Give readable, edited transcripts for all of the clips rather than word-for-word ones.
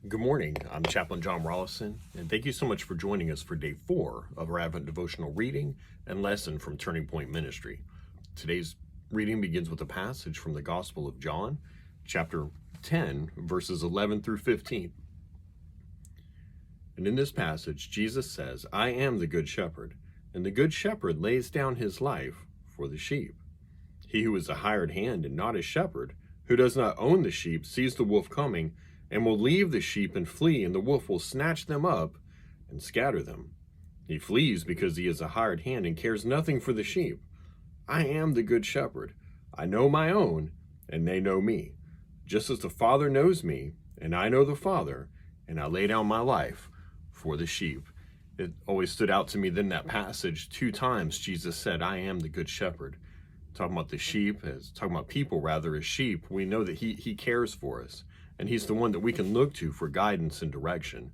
Good morning. I'm Chaplain John Rollison, and thank you so much for joining us for day 4 of our Advent devotional reading and lesson from Turning Point Ministry. Today's reading begins with a passage from the Gospel of John, chapter 10, verses 11 through 15. And in this passage, Jesus says, "I am the good shepherd, and the good shepherd lays down his life for the sheep. He who is a hired hand and not a shepherd, who does not own the sheep, sees the wolf coming, and will leave the sheep and flee, and the wolf will snatch them up and scatter them. He flees because he is a hired hand and cares nothing for the sheep. I am the good shepherd. I know my own, and they know me, just as the Father knows me, and I know the Father, and I lay down my life for the sheep." It always stood out to me then that passage 2 times Jesus said, "I am the good shepherd." Talking about the sheep, talking about people rather as sheep, we know that he cares for us. And he's the one that we can look to for guidance and direction.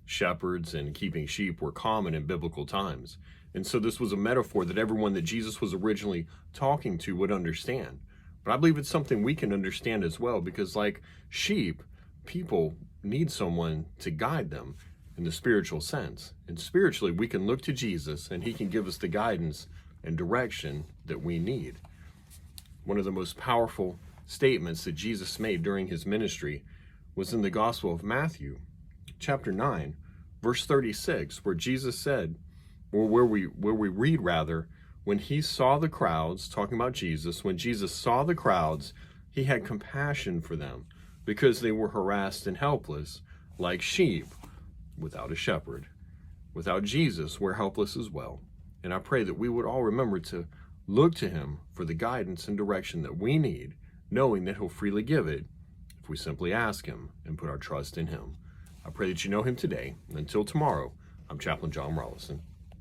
Shepherds and keeping sheep were common in biblical times. And so this was a metaphor that everyone that Jesus was originally talking to would understand. But I believe it's something we can understand as well, because like sheep, people need someone to guide them in the spiritual sense. And spiritually, we can look to Jesus and he can give us the guidance and direction that we need. One of the most powerful statements that Jesus made during his ministry was in the Gospel of Matthew, chapter 9, verse 36, where Jesus said, or where we read rather, when he saw the crowds, talking about Jesus, when Jesus saw the crowds, he had compassion for them because they were harassed and helpless like sheep without a shepherd. Without Jesus, we're helpless as well. And I pray that we would all remember to look to him for the guidance and direction that we need, knowing that he'll freely give it if we simply ask him and put our trust in him. I pray that you know him today. And until tomorrow, I'm Chaplain John Rollison.